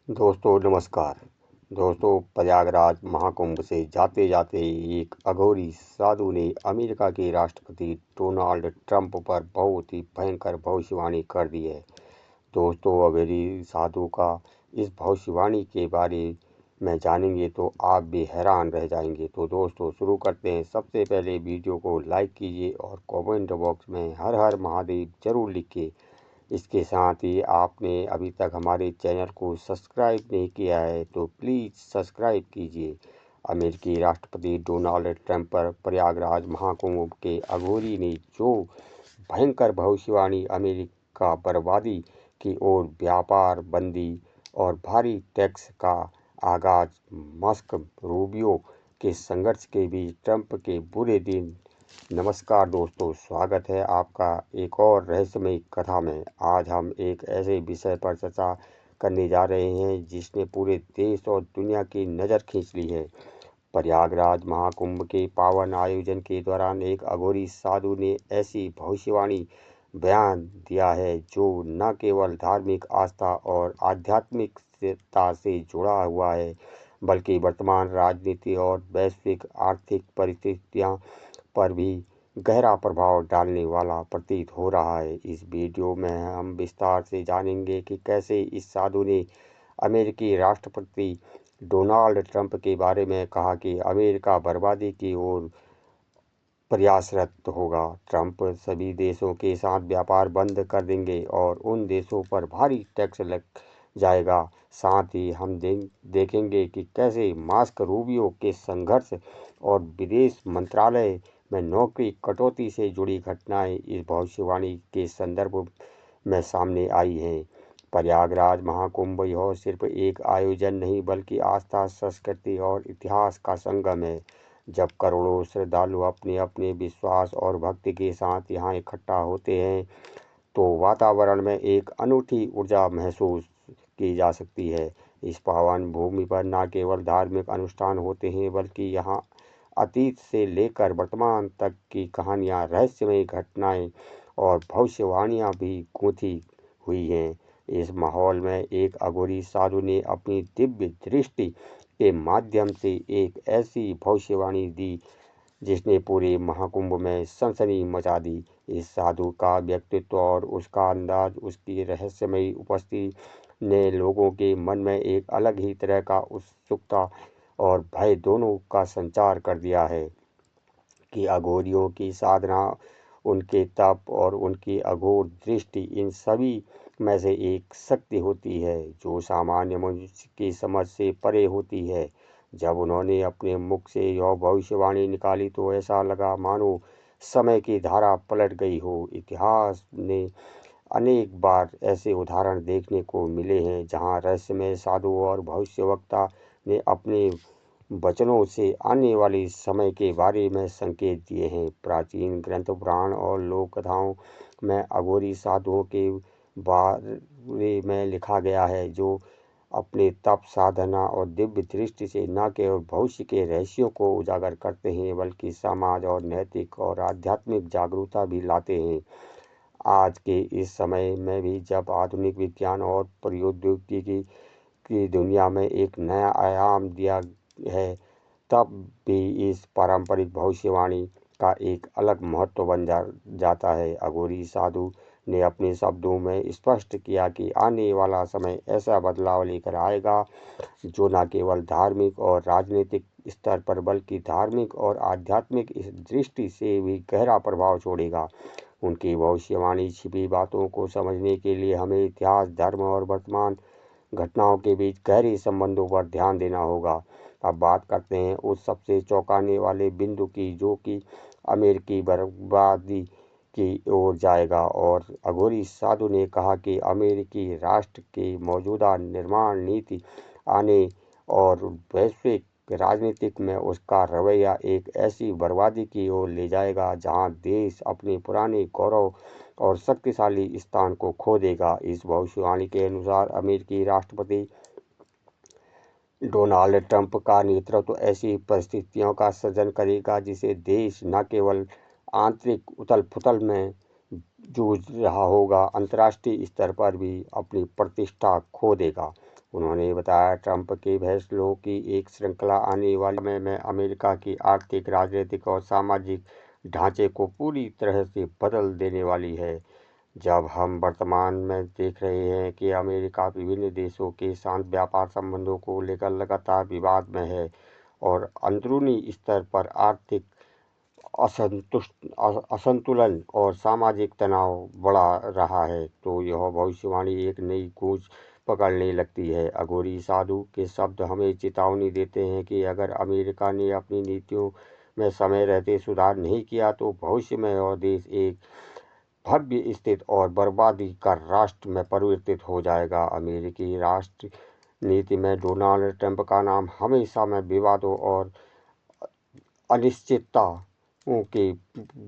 दोस्तों नमस्कार। दोस्तों, प्रयागराज महाकुंभ से जाते जाते एक अघोरी साधु ने अमेरिका के राष्ट्रपति डोनाल्ड ट्रंप पर बहुत ही भयंकर भविष्यवाणी कर दी है। दोस्तों, अघोरी साधु का इस भविष्यवाणी के बारे में जानेंगे तो आप भी हैरान रह जाएंगे। तो दोस्तों शुरू करते हैं। सबसे पहले वीडियो को लाइक कीजिए और कमेंट बॉक्स में हर हर महादेव जरूर लिखिए। इसके साथ ही आपने अभी तक हमारे चैनल को सब्सक्राइब नहीं किया है तो प्लीज़ सब्सक्राइब कीजिए। अमेरिकी राष्ट्रपति डोनाल्ड ट्रंप पर प्रयागराज महाकुंभ के अघोरी ने जो भयंकर भविष्यवाणी अमेरिका बर्बादी की ओर, व्यापार बंदी और भारी टैक्स का आगाज, मस्क रूबियो के संघर्ष के बीच ट्रंप के बुरे दिन। नमस्कार दोस्तों, स्वागत है आपका एक और रहस्यमय कथा में। आज हम एक ऐसे विषय पर चर्चा करने जा रहे हैं जिसने पूरे देश और दुनिया की नज़र खींच ली है। प्रयागराज महाकुंभ के पावन आयोजन के दौरान एक अघोरी साधु ने ऐसी भविष्यवाणी बयान दिया है जो न केवल धार्मिक आस्था और आध्यात्मिकता से जुड़ा हुआ है, बल्कि वर्तमान राजनीति और वैश्विक आर्थिक परिस्थितियां पर भी गहरा प्रभाव डालने वाला प्रतीत हो रहा है। इस वीडियो में हम विस्तार से जानेंगे कि कैसे इस साधु ने अमेरिकी राष्ट्रपति डोनाल्ड ट्रंप के बारे में कहा कि अमेरिका बर्बादी की ओर प्रयासरत होगा। ट्रंप सभी देशों के साथ व्यापार बंद कर देंगे और उन देशों पर भारी टैक्स लग जाएगा। साथ ही हम देखेंगे कि कैसे मार्को रूबियो के संघर्ष और विदेश मंत्रालय में नौकरी कटौती से जुड़ी घटनाएं इस भविष्यवाणी के संदर्भ में सामने आई हैं। प्रयागराज महाकुंभ यह सिर्फ एक आयोजन नहीं बल्कि आस्था, संस्कृति और इतिहास का संगम है। जब करोड़ों श्रद्धालु अपने अपने विश्वास और भक्ति के साथ यहाँ इकट्ठा होते हैं तो वातावरण में एक अनूठी ऊर्जा महसूस की जा सकती है। इस पावन भूमि पर न केवल धार्मिक अनुष्ठान होते हैं बल्कि यहाँ अतीत से लेकर वर्तमान तक की कहानियाँ, रहस्यमय घटनाएं और भविष्यवाणियाँ भी गूंथी हुई हैं। इस माहौल में एक अघोरी साधु ने अपनी दिव्य दृष्टि के माध्यम से एक ऐसी भविष्यवाणी दी जिसने पूरे महाकुंभ में सनसनी मचा दी। इस साधु का व्यक्तित्व और उसका अंदाज, उसकी रहस्यमयी उपस्थिति ने लोगों के मन में एक अलग ही तरह का उत्सुकता और भय दोनों का संचार कर दिया है कि अघोरियों की साधना, उनके तप और उनकी अघोर दृष्टि, इन सभी में से एक शक्ति होती है जो सामान्य मनुष्य की समझ से परे होती है। जब उन्होंने अपने मुख से यह भविष्यवाणी निकाली तो ऐसा लगा मानो समय की धारा पलट गई हो। इतिहास ने अनेक बार ऐसे उदाहरण देखने को मिले हैं जहां रहस्यमय साधु और भविष्यवक्ता ने अपने वचनों से आने वाले समय के बारे में संकेत दिए हैं। प्राचीन ग्रंथ, पुराण और लोक कथाओं में अघोरी साधुओं के बारे में लिखा गया है जो अपने तप, साधना और दिव्य दृष्टि से न केवल भविष्य के रहस्यों को उजागर करते हैं बल्कि समाज और नैतिक और आध्यात्मिक जागरूकता भी लाते हैं। आज के इस समय में भी जब आधुनिक विज्ञान और प्रौद्योगिकी की दुनिया में एक नया आयाम दिया है, तब भी इस पारंपरिक भविष्यवाणी का एक अलग महत्व बन जाता है। अघोरी साधु ने अपने शब्दों में स्पष्ट किया कि आने वाला समय ऐसा बदलाव लेकर आएगा जो न केवल धार्मिक और राजनीतिक स्तर पर बल्कि धार्मिक और आध्यात्मिक इस दृष्टि से भी गहरा प्रभाव छोड़ेगा। उनकी भविष्यवाणी छिपी बातों को समझने के लिए हमें इतिहास, धर्म और वर्तमान घटनाओं के बीच गहरे संबंधों पर ध्यान देना होगा। अब बात करते हैं उस सबसे चौंकाने वाले बिंदु की जो कि अमेरिकी बर्बादी की ओर जाएगा। और अघोरी साधु ने कहा कि अमेरिकी राष्ट्र की मौजूदा निर्माण नीति आने और वैश्विक राजनीतिक में उसका रवैया एक ऐसी बर्बादी की ओर ले जाएगा जहां देश अपने पुराने गौरव और शक्तिशाली स्थान को खो देगा। इस भविष्यवाणी के अनुसार अमेरिकी राष्ट्रपति डोनाल्ड ट्रंप का नेतृत्व ऐसी परिस्थितियों का सृजन करेगा जिसे देश न केवल आंतरिक उथल-पुथल में जूझ रहा होगा, अंतर्राष्ट्रीय स्तर पर भी अपनी प्रतिष्ठा खो देगा। उन्होंने बताया, ट्रंप के फैसलों की एक श्रृंखला आने वाले समय में अमेरिका की आर्थिक, राजनीतिक और सामाजिक ढांचे को पूरी तरह से बदल देने वाली है। जब हम वर्तमान में देख रहे हैं कि अमेरिका विभिन्न देशों के साथ व्यापार संबंधों को लेकर लगातार विवाद में है और अंदरूनी स्तर पर आर्थिक असंतुलन और सामाजिक तनाव बढ़ा रहा है, तो यह भविष्यवाणी एक नई गूंज पकड़ने लगती है। अघोरी साधु के शब्द हमें चेतावनी देते हैं कि अगर अमेरिका ने अपनी नीतियों में समय रहते सुधार नहीं किया तो भविष्य में यह देश एक भव्य स्थिति और बर्बादी का राष्ट्र में परिवर्तित हो जाएगा। अमेरिकी राष्ट्र नीति में डोनाल्ड ट्रंप का नाम हमेशा में विवादों और अनिश्चितताओं के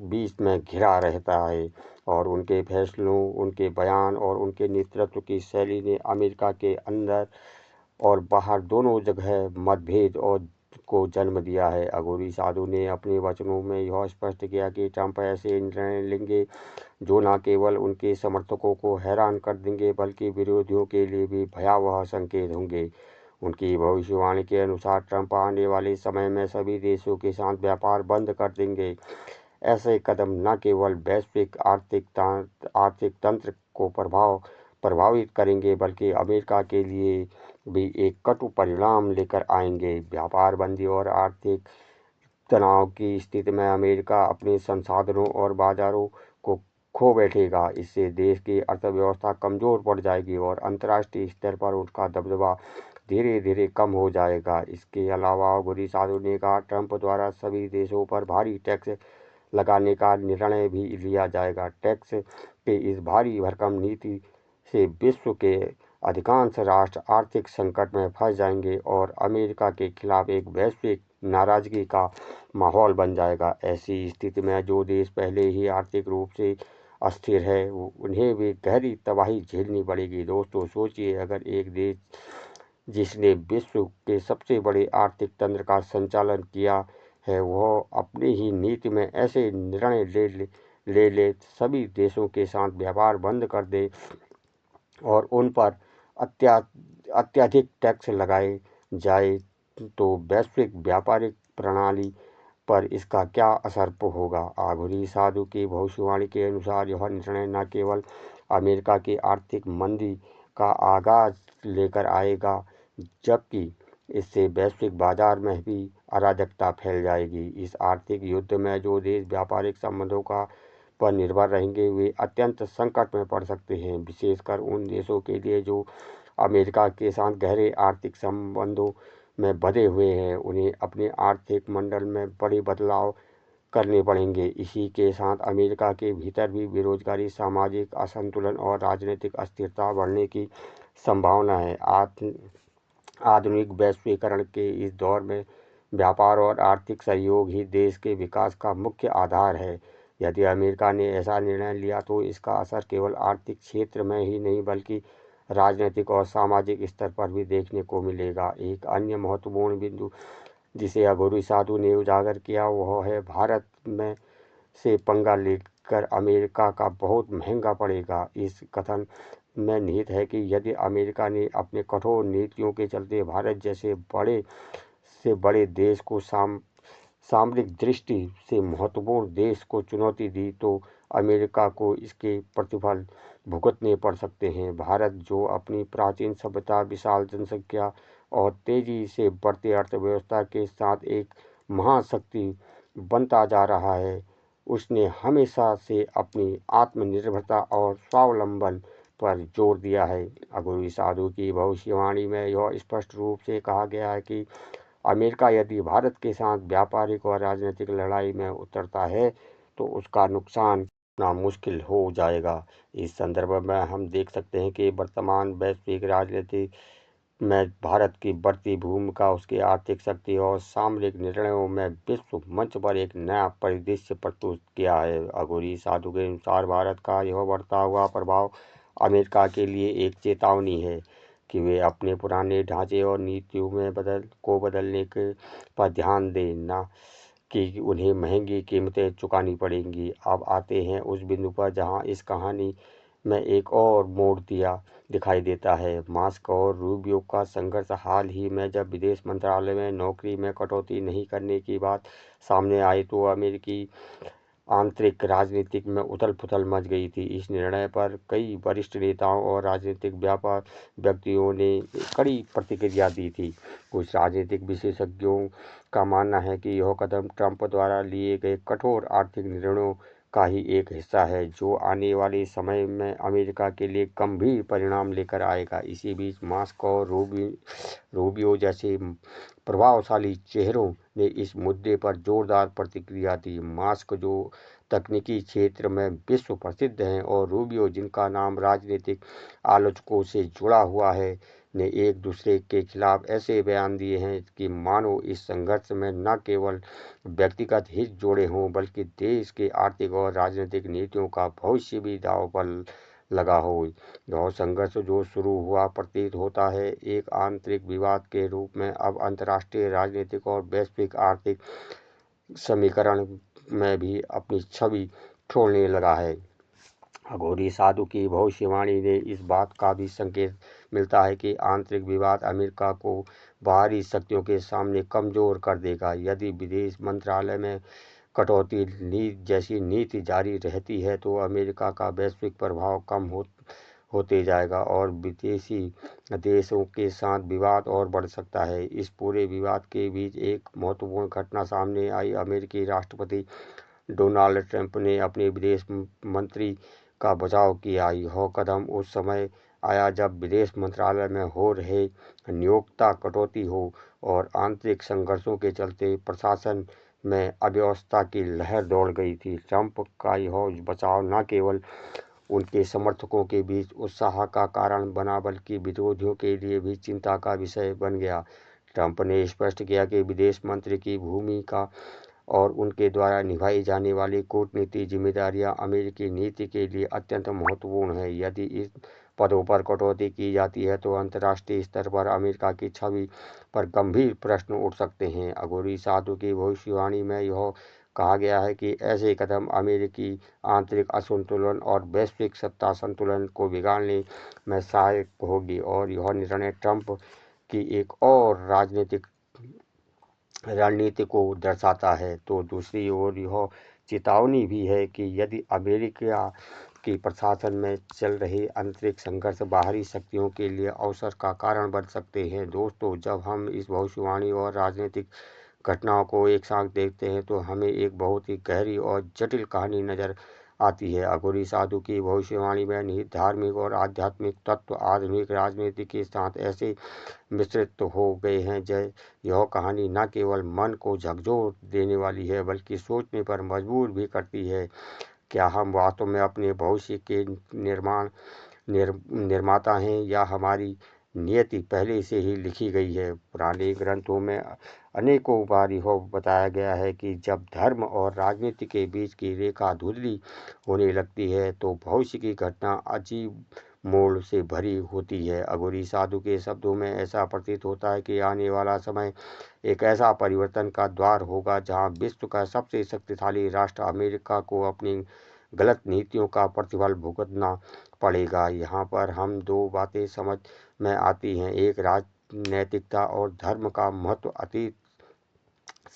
बीच में घिरा रहता है और उनके फैसलों, उनके बयान और उनके नेतृत्व की शैली ने अमेरिका के अंदर और बाहर दोनों जगह मतभेद और को जन्म दिया है। अघोरी साधु ने अपने वचनों में यह स्पष्ट किया कि ट्रंप ऐसे निर्णय लेंगे जो न केवल उनके समर्थकों को हैरान कर देंगे बल्कि विरोधियों के लिए भी भयावह संकेत होंगे। उनकी भविष्यवाणी के अनुसार ट्रंप आने वाले समय में सभी देशों के साथ व्यापार बंद कर देंगे। ऐसे कदम न केवल वैश्विक आर्थिक तंत्र को प्रभावित करेंगे बल्कि अमेरिका के लिए भी एक कटु परिणाम लेकर आएंगे। व्यापार बंदी और आर्थिक तनाव की स्थिति में अमेरिका अपने संसाधनों और बाजारों को खो बैठेगा। इससे देश की अर्थव्यवस्था कमज़ोर पड़ जाएगी और अंतर्राष्ट्रीय स्तर पर उसका दबदबा धीरे धीरे कम हो जाएगा। इसके अलावा अघोरी साधु ने कहा, ट्रंप द्वारा सभी देशों पर भारी टैक्स लगाने का निर्णय भी लिया जाएगा। टैक्स के इस भारी भरकम नीति से विश्व के अधिकांश राष्ट्र आर्थिक संकट में फंस जाएंगे और अमेरिका के खिलाफ एक वैश्विक नाराजगी का माहौल बन जाएगा। ऐसी स्थिति में जो देश पहले ही आर्थिक रूप से अस्थिर है उन्हें भी गहरी तबाही झेलनी पड़ेगी। दोस्तों सोचिए, अगर एक देश जिसने विश्व के सबसे बड़े आर्थिक तंत्र का संचालन किया है वह अपनी ही नीति में ऐसे निर्णय ले सभी देशों के साथ व्यापार बंद कर दे और उन पर अत्यधिक टैक्स लगाए जाए तो वैश्विक व्यापारिक प्रणाली पर इसका क्या असर होगा। अघोरी साधु की भविष्यवाणी के अनुसार यह निर्णय न केवल अमेरिका की आर्थिक मंदी का आगाज लेकर आएगा जबकि इससे वैश्विक बाजार में भी अराजकता फैल जाएगी। इस आर्थिक युद्ध में जो देश व्यापारिक संबंधों पर निर्भर रहेंगे वे अत्यंत संकट में पड़ सकते हैं, विशेषकर उन देशों के लिए जो अमेरिका के साथ गहरे आर्थिक संबंधों में बंधे हुए हैं। उन्हें अपने आर्थिक मंडल में बड़े बदलाव करने पड़ेंगे। इसी के साथ अमेरिका के भीतर भी बेरोजगारी, सामाजिक असंतुलन और राजनीतिक अस्थिरता बढ़ने की संभावना है। आधुनिक वैश्वीकरण के इस दौर में व्यापार और आर्थिक सहयोग ही देश के विकास का मुख्य आधार है। यदि अमेरिका ने ऐसा निर्णय लिया तो इसका असर केवल आर्थिक क्षेत्र में ही नहीं बल्कि राजनीतिक और सामाजिक स्तर पर भी देखने को मिलेगा। एक अन्य महत्वपूर्ण बिंदु जिसे अघोरी साधु ने उजागर किया वह है भारत में से पंगा लेकर अमेरिका का बहुत महंगा पड़ेगा। इस कथन में निहित है कि यदि अमेरिका ने अपने कठोर नीतियों के चलते भारत जैसे बड़े देश को सामरिक दृष्टि से महत्वपूर्ण देश को चुनौती दी तो अमेरिका को इसके प्रतिफल भुगतने पड़ सकते हैं। भारत जो अपनी प्राचीन सभ्यता, विशाल जनसंख्या और तेजी से बढ़ती अर्थव्यवस्था के साथ एक महाशक्ति बनता जा रहा है, उसने हमेशा से अपनी आत्मनिर्भरता और स्वावलंबन पर जोर दिया है। अघोरी साधु की भविष्यवाणी में यह स्पष्ट रूप से कहा गया है कि अमेरिका यदि भारत के साथ व्यापारिक और राजनीतिक लड़ाई में उतरता है तो उसका नुकसान ना मुश्किल हो जाएगा। इस संदर्भ में हम देख सकते हैं कि वर्तमान वैश्विक राजनीति में भारत की बढ़ती भूमिका, उसकी आर्थिक शक्ति और सामरिक निर्णयों में विश्व मंच पर एक नया परिदृश्य प्रस्तुत किया है। अघोरी साधु के अनुसार भारत का यह बढ़ता हुआ प्रभाव अमेरिका के लिए एक चेतावनी है कि वे अपने पुराने ढांचे और नीतियों में बदलने के पर ध्यान दें, न कि उन्हें महंगी कीमतें चुकानी पड़ेंगी। अब आते हैं उस बिंदु पर जहां इस कहानी में एक और मोड़ दिखाई देता है। मास्क और रूबियो का संघर्ष हाल ही में जब विदेश मंत्रालय में नौकरी में कटौती नहीं करने की बात सामने आई तो अमेरिकी आंतरिक राजनीतिक में उथल-पुथल मच गई थी। इस निर्णय पर कई वरिष्ठ नेताओं और राजनीतिक व्यक्तियों ने कड़ी प्रतिक्रिया दी थी। कुछ राजनीतिक विशेषज्ञों का मानना है कि यह कदम ट्रंप द्वारा लिए गए कठोर आर्थिक निर्णयों का ही एक हिस्सा है, जो आने वाले समय में अमेरिका के लिए गंभीर परिणाम लेकर आएगा। इसी बीच मास्क और रूबियो जैसे प्रभावशाली चेहरों ने इस मुद्दे पर जोरदार प्रतिक्रिया दी। मास्क, जो तकनीकी क्षेत्र में विश्व प्रसिद्ध हैं, और रूबियो, जिनका नाम राजनीतिक आलोचकों से जुड़ा हुआ है, ने एक दूसरे के खिलाफ ऐसे बयान दिए हैं कि मानो इस संघर्ष में न केवल व्यक्तिगत हित जोड़े हों, बल्कि देश के आर्थिक और राजनीतिक नीतियों का भविष्य भी दांव पर लगा हो। यह संघर्ष, जो शुरू हुआ प्रतीत होता है एक आंतरिक विवाद के रूप में, अब अंतर्राष्ट्रीय राजनीतिक और वैश्विक आर्थिक समीकरण में भी अपनी छवि छोड़ने लगा है। अघोरी साधु की भविष्यवाणी ने इस बात का भी संकेत मिलता है कि आंतरिक विवाद अमेरिका को बाहरी शक्तियों के सामने कमजोर कर देगा। यदि विदेश मंत्रालय में कटौती जैसी नीति जारी रहती है तो अमेरिका का वैश्विक प्रभाव कम होते जाएगा और विदेशी देशों के साथ विवाद और बढ़ सकता है। इस पूरे विवाद के बीच एक महत्वपूर्ण घटना सामने आई। अमेरिकी राष्ट्रपति डोनाल्ड ट्रंप ने अपने विदेश मंत्री का बचाव किया। यह कदम उस समय आया जब विदेश मंत्रालय में हो रहे नियोक्ता कटौती हो और आंतरिक संघर्षों के चलते प्रशासन में अव्यवस्था की लहर दौड़ गई थी। ट्रंप का यह बचाव न केवल उनके समर्थकों के बीच उत्साह का कारण बना, बल्कि विरोधियों के लिए भी चिंता का विषय बन गया। ट्रंप ने स्पष्ट किया कि विदेश मंत्री की भूमिका और उनके द्वारा निभाई जाने वाली कूटनीतिक जिम्मेदारियां अमेरिकी नीति के लिए अत्यंत महत्वपूर्ण है। यदि इस पदों पर कटौती की जाती है तो अंतर्राष्ट्रीय स्तर पर अमेरिका की छवि पर गंभीर प्रश्न उठ सकते हैं। अघोरी साधु की भविष्यवाणी में यह कहा गया है कि ऐसे कदम अमेरिकी आंतरिक असंतुलन और वैश्विक सत्ता संतुलन को बिगाड़ने में सहायक होगी और यह निर्णय ट्रंप की एक और राजनीतिक रणनीति को दर्शाता है। तो दूसरी ओर यह चेतावनी भी है कि यदि अमेरिका के प्रशासन में चल रहे आंतरिक संघर्ष बाहरी शक्तियों के लिए अवसर का कारण बन सकते हैं। दोस्तों, जब हम इस भविष्यवाणी और राजनीतिक घटनाओं को एक साथ देखते हैं तो हमें एक बहुत ही गहरी और जटिल कहानी नजर आती है। अघोरी साधु की भविष्यवाणी में निहित धार्मिक और आध्यात्मिक तत्व आधुनिक राजनीति के साथ ऐसे मिश्रित हो गए हैं जय यह कहानी न केवल मन को झकझोर देने वाली है, बल्कि सोचने पर मजबूर भी करती है। क्या हम वास्तव में अपने भविष्य के निर्माता हैं, या हमारी नियति पहले से ही लिखी गई है? पुराने ग्रंथों में अनेकों बार यह बताया गया है कि जब धर्म और राजनीति के बीच की रेखा धुंधली होने लगती है तो भविष्य की घटना अजीब मोड़ से भरी होती है। अघोरी साधु के शब्दों में ऐसा प्रतीत होता है कि आने वाला समय एक ऐसा परिवर्तन का द्वार होगा जहां विश्व का सबसे शक्तिशाली राष्ट्र अमेरिका को अपनी गलत नीतियों का प्रतिफल भुगतना पड़ेगा। यहाँ पर हम दो बातें समझ में आती हैं। एक, राजनैतिकता और धर्म का महत्व अतीत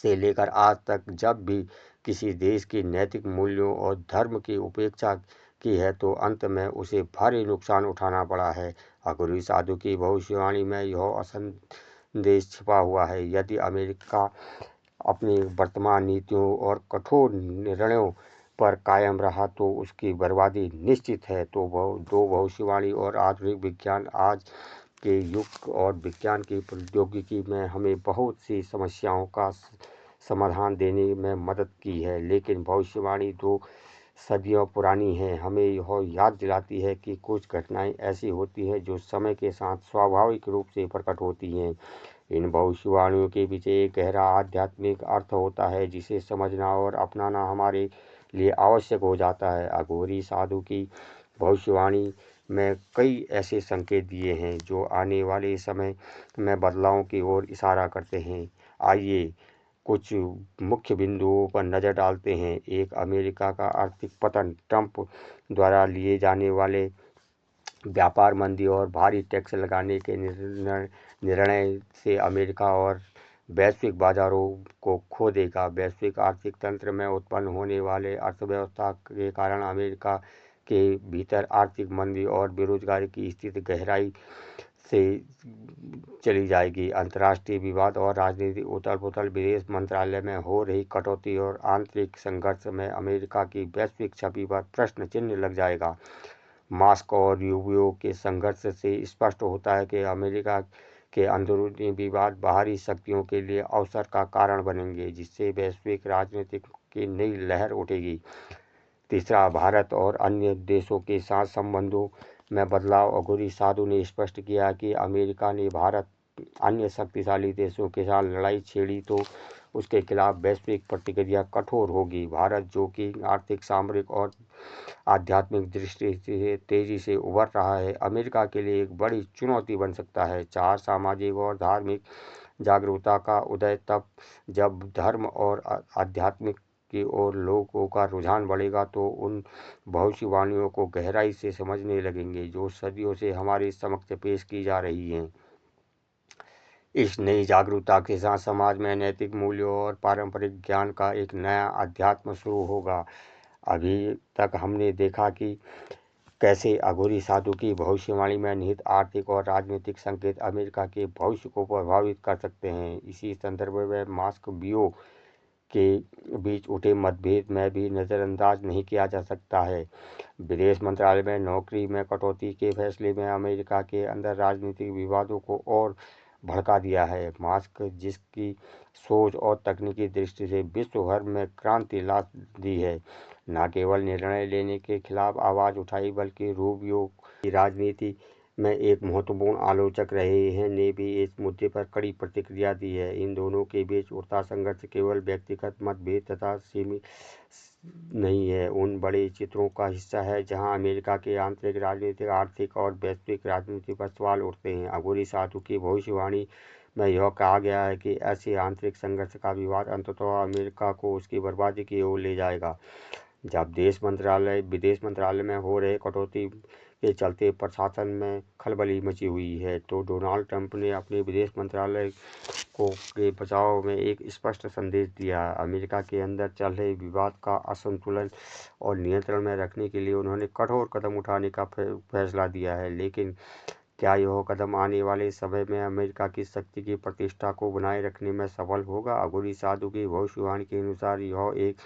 से लेकर आज तक जब भी किसी देश की नैतिक मूल्यों और धर्म की उपेक्षा की है तो अंत में उसे भारी नुकसान उठाना पड़ा है। अघोरी साधु की भविष्यवाणी में यह संदेश छिपा हुआ है। यदि अमेरिका अपनी वर्तमान नीतियों और कठोर निर्णयों पर कायम रहा तो उसकी बर्बादी निश्चित है। तो दो भविष्यवाणी और आधुनिक विज्ञान आज के युग और विज्ञान की प्रौद्योगिकी में हमें बहुत सी समस्याओं का समाधान देने में मदद की है, लेकिन भविष्यवाणी दो सदियों पुरानी है। हमें यह याद दिलाती है कि कुछ घटनाएं ऐसी होती हैं जो समय के साथ स्वाभाविक रूप से प्रकट होती हैं। इन भविष्यवाणियों के पीछे एक गहरा आध्यात्मिक अर्थ होता है जिसे समझना और अपनाना हमारे लिए आवश्यक हो जाता है। अघोरी साधु की भविष्यवाणी में कई ऐसे संकेत दिए हैं जो आने वाले समय में बदलाव की ओर इशारा करते हैं। आइए कुछ मुख्य बिंदुओं पर नज़र डालते हैं। एक, अमेरिका का आर्थिक पतन। ट्रंप द्वारा लिए जाने वाले व्यापार मंदी और भारी टैक्स लगाने के निर्णय से अमेरिका और वैश्विक बाजारों को खो देगा। वैश्विक आर्थिक तंत्र में उत्पन्न होने वाले अर्थव्यवस्था के कारण अमेरिका के भीतर आर्थिक मंदी और बेरोजगारी की स्थिति गहराई से चली जाएगी। अंतर्राष्ट्रीय विवाद और राजनीतिक उथल-पुथल। विदेश मंत्रालय में हो रही कटौती और आंतरिक संघर्ष में अमेरिका की वैश्विक छवि पर प्रश्न चिन्ह लग जाएगा। मॉस्को और रूबियो के संघर्ष से स्पष्ट होता है कि अमेरिका के अंदरूनी विवाद बाहरी शक्तियों के लिए अवसर का कारण बनेंगे, जिससे वैश्विक राजनीति की नई लहर उठेगी। तीसरा, भारत और अन्य देशों के साथ संबंधों में बदलाव। अघोरी साधु ने स्पष्ट किया कि अमेरिका ने भारत अन्य शक्तिशाली देशों के साथ लड़ाई छेड़ी तो उसके खिलाफ वैश्विक प्रतिक्रिया कठोर होगी। भारत, जो कि आर्थिक, सामरिक और आध्यात्मिक दृष्टि से तेजी से उभर रहा है, अमेरिका के लिए एक बड़ी चुनौती बन सकता है। 4, सामाजिक और धार्मिक जागरूकता का उदय। तब जब धर्म और आध्यात्मिक की ओर लोगों का रुझान बढ़ेगा तो उन भविष्यवाणियों को गहराई से समझने लगेंगे जो सदियों से हमारे समक्ष पेश की जा रही हैं। इस नई जागरूकता के साथ समाज में नैतिक मूल्यों और पारंपरिक ज्ञान का एक नया अध्यात्म शुरू होगा। अभी तक हमने देखा कि कैसे अघोरी साधु की भविष्यवाणी में निहित आर्थिक और राजनीतिक संकेत अमेरिका के भविष्य को प्रभावित कर सकते हैं। इसी संदर्भ में मॉस्को बीओ के बीच उठे मतभेद में भी नज़रअंदाज नहीं किया जा सकता है। विदेश मंत्रालय में नौकरी में कटौती के फैसले में अमेरिका के अंदर राजनीतिक विवादों को और भड़का दिया है। मॉस्को, जिसकी सोच और तकनीकी दृष्टि से विश्व भर में क्रांति ला दी है, न केवल निर्णय लेने के खिलाफ आवाज़ उठाई बल्कि रूबियो की राजनीति में एक महत्वपूर्ण आलोचक रहे हैं ने भी इस मुद्दे पर कड़ी प्रतिक्रिया दी है। इन दोनों के बीच उठता संघर्ष केवल व्यक्तिगत मतभेद तथा सीमित नहीं है, उन बड़े चित्रों का हिस्सा है जहां अमेरिका के आंतरिक राजनीतिक, आर्थिक और वैश्विक राजनीति पर सवाल उठते हैं। अघोरी साधु की भविष्यवाणी में यह कहा गया है कि ऐसे आंतरिक संघर्ष का विवाद अंततः अमेरिका को उसकी बर्बादी की ओर ले जाएगा। जब विदेश मंत्रालय में हो रहे कटौती के चलते प्रशासन में खलबली मची हुई है, तो डोनाल्ड ट्रंप ने अपने विदेश मंत्रालय के बचाव में एक स्पष्ट संदेश दिया है। अमेरिका के अंदर चल रहे विवाद का असंतुलन और नियंत्रण में रखने के लिए उन्होंने कठोर कदम उठाने का फैसला दिया है। लेकिन क्या यह कदम आने वाले समय में अमेरिका की शक्ति की प्रतिष्ठा को बनाए रखने में सफल होगा? अघोरी साधु की भविष्यवाणी के अनुसार यह एक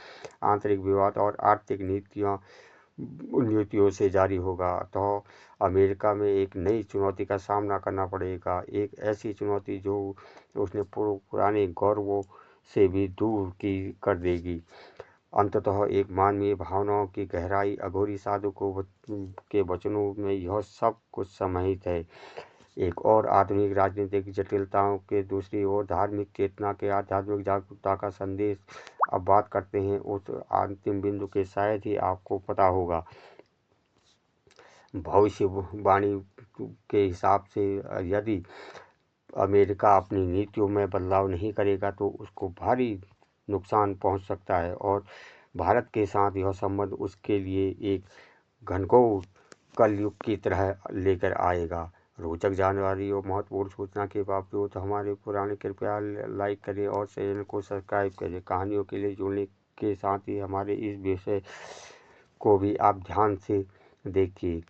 आंतरिक विवाद और आर्थिक नीतियों से जारी होगा, तो अमेरिका में एक नई चुनौती का सामना करना पड़ेगा। एक ऐसी चुनौती जो उसने पुराने गौरवों से भी दूर कर देगी। अंततः एक मानवीय भावनाओं की गहराई। अघोरी साधु के वचनों में यह सब कुछ समाहित है। एक और आधुनिक राजनीतिक जटिलताओं के दूसरी ओर धार्मिक चेतना के आध्यात्मिक जागरूकता का संदेश। अब बात करते हैं उस अंतिम बिंदु के, शायद ही आपको पता होगा। भविष्यवाणी के हिसाब से यदि अमेरिका अपनी नीतियों में बदलाव नहीं करेगा तो उसको भारी नुकसान पहुंच सकता है और भारत के साथ यह संबंध उसके लिए एक घनघोर कलयुग की तरह लेकर आएगा। रोचक जानकारी और महत्वपूर्ण सूचना के बावजूद हमारे पुराने कृपया लाइक करें और चैनल को सब्सक्राइब करें। कहानियों के लिए जुड़ने के साथ ही हमारे इस विषय को भी आप ध्यान से देखिए।